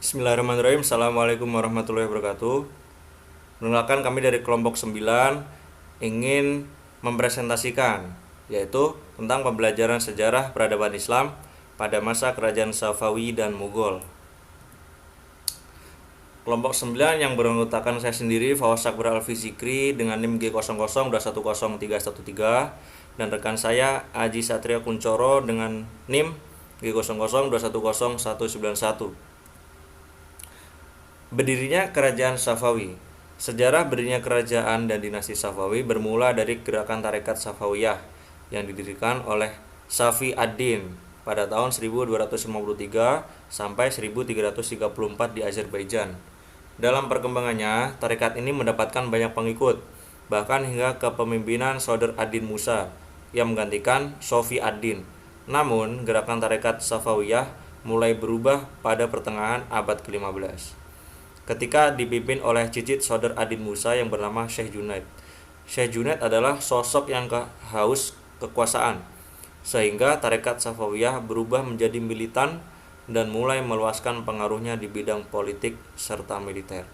Bismillahirrahmanirrahim. Assalamualaikum warahmatullahi wabarakatuh. Perkenalkan, kami dari kelompok 9 ingin mempresentasikan yaitu tentang pembelajaran sejarah peradaban Islam pada masa kerajaan Safawi dan Mughal. Kelompok 9 yang beranggotakan saya sendiri, Fawaz Akbar Alfi-Zikri dengan NIM G00210313 dan rekan saya Aji Satria Kuncoro dengan NIM G00210191. Berdirinya Kerajaan Safawi. Sejarah berdirinya kerajaan dan dinasti Safawi bermula dari gerakan tarekat Safawiyah yang didirikan oleh Safi ad-Din pada tahun 1253 sampai 1334 di Azerbaijan. Dalam perkembangannya, tarekat ini mendapatkan banyak pengikut, bahkan hingga kepemimpinan Sodr ad-Din Musa yang menggantikan Sofi ad-Din. Namun, gerakan tarekat Safawiyah mulai berubah pada pertengahan abad ke-15. Ketika dipimpin oleh cicit Sodr ad-Din Musa yang bernama Syekh Junaid. Syekh Junaid adalah sosok yang haus kekuasaan, sehingga tarekat Safawiyah berubah menjadi militan dan mulai meluaskan pengaruhnya di bidang politik serta militer.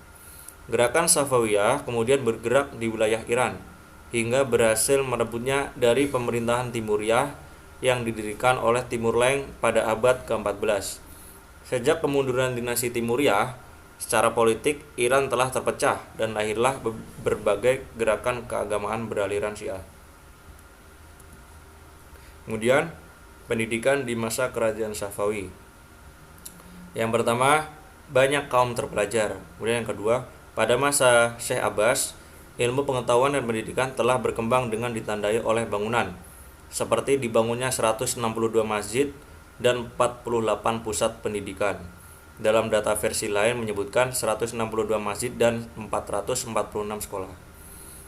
Gerakan Safawiyah kemudian bergerak di wilayah Iran hingga berhasil merebutnya dari pemerintahan Timuriyah yang didirikan oleh Timur Leng pada abad ke-14. Sejak kemunduran dinasti Timuriyah, secara politik Iran telah terpecah dan lahirlah berbagai gerakan keagamaan beraliran Syiah. Kemudian, pendidikan di masa kerajaan Safawi. Yang pertama, banyak kaum terpelajar. Kemudian yang kedua, pada masa Syekh Abbas, ilmu pengetahuan dan pendidikan telah berkembang dengan ditandai oleh bangunan, seperti dibangunnya 162 masjid dan 48 pusat pendidikan. Dalam data versi lain menyebutkan 162 masjid dan 446 sekolah.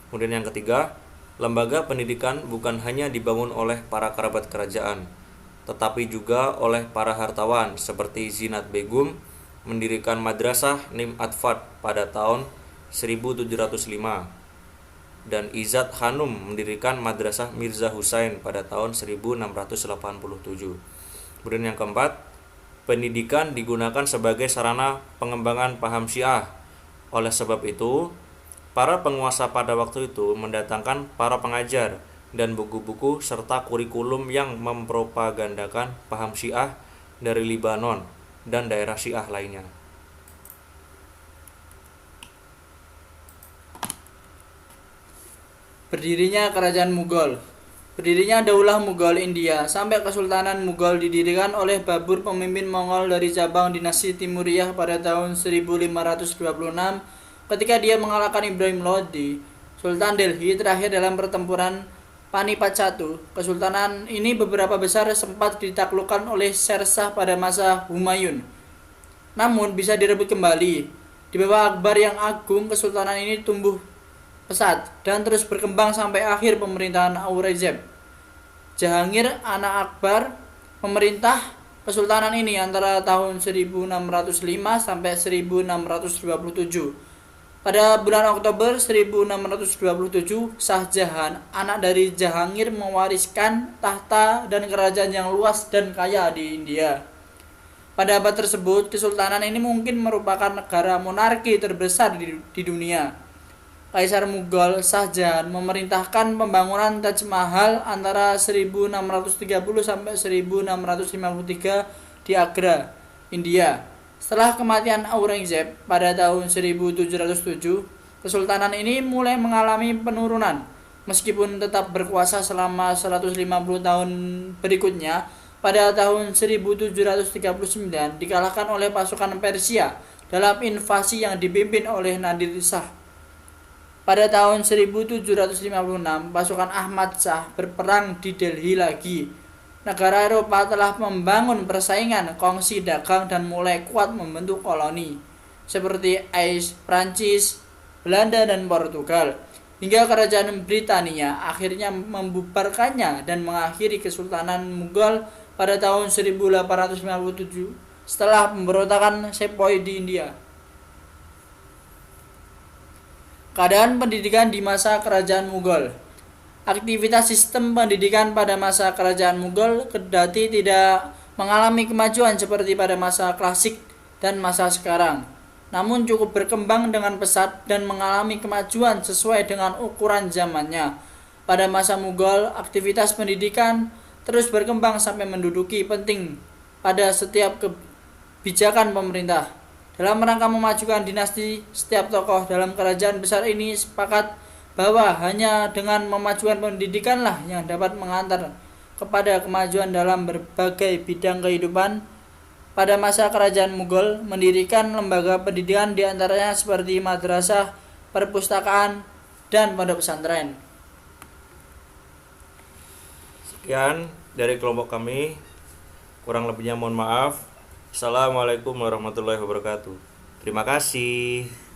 Kemudian yang ketiga, lembaga pendidikan bukan hanya dibangun oleh para kerabat kerajaan, tetapi juga oleh para hartawan seperti Zinat Begum mendirikan madrasah Nim Atfad pada tahun 1705 dan Izzat Hanum mendirikan madrasah Mirza Husain pada tahun 1687. Kemudian yang keempat, pendidikan digunakan sebagai sarana pengembangan paham Syiah. Oleh sebab itu, para penguasa pada waktu itu mendatangkan para pengajar dan buku-buku serta kurikulum yang mempropagandakan paham Syiah dari Libanon dan daerah Syiah lainnya. Berdirinya Kerajaan Mughal. Berdirinya Daulah Mughal India sampai Kesultanan Mughal didirikan oleh Babur, pemimpin Mongol dari cabang dinasti Timuriyah pada tahun 1526 ketika dia mengalahkan Ibrahim Lodi, Sultan Delhi terakhir dalam pertempuran Panipat I. Kesultanan ini beberapa besar sempat ditaklukkan oleh Sher Shah pada masa Humayun, namun bisa direbut kembali. Di bawah Akbar yang agung, kesultanan ini tumbuh pesat dan terus berkembang sampai akhir pemerintahan Aurangzeb. Jahangir, anak Akbar, memerintah kesultanan ini antara tahun 1605 sampai 1627. Pada bulan Oktober 1627, Shah Jahan, anak dari Jahangir, mewariskan tahta dan kerajaan yang luas dan kaya di India. Pada abad tersebut, kesultanan ini mungkin merupakan negara monarki terbesar di dunia. Kaisar Mughal Shah Jahan memerintahkan pembangunan Taj Mahal antara 1630 sampai 1653 di Agra, India. Setelah kematian Aurangzeb pada tahun 1707, kesultanan ini mulai mengalami penurunan. Meskipun tetap berkuasa selama 150 tahun berikutnya, pada tahun 1739 dikalahkan oleh pasukan Persia dalam invasi yang dipimpin oleh Nadir Shah. Pada tahun 1756, pasukan Ahmad Shah berperang di Delhi lagi. Negara Eropa telah membangun persaingan kongsi dagang dan mulai kuat membentuk koloni seperti Ais, Prancis, Belanda, dan Portugal, hingga kerajaan Britania akhirnya membubarkannya dan mengakhiri Kesultanan Mughal pada tahun 1857 setelah pemberontakan Sepoy di India. Keadaan pendidikan di masa Kerajaan Mughal. Aktivitas sistem pendidikan pada masa Kerajaan Mughal kendati tidak mengalami kemajuan seperti pada masa klasik, dan masa sekarang, namun cukup berkembang dengan pesat dan mengalami kemajuan sesuai dengan ukuran zamannya. Pada masa Mughal, aktivitas pendidikan terus berkembang sampai menduduki penting pada setiap kebijakan pemerintah. Dalam rangka memajukan dinasti, setiap tokoh dalam kerajaan besar ini sepakat bahwa hanya dengan memajukan pendidikanlah yang dapat mengantar kepada kemajuan dalam berbagai bidang kehidupan. Pada masa kerajaan Mughal, mendirikan lembaga pendidikan diantaranya seperti madrasah, perpustakaan, dan pondok pesantren. Sekian dari kelompok kami. Kurang lebihnya mohon maaf. Assalamualaikum warahmatullahi wabarakatuh. Terima kasih.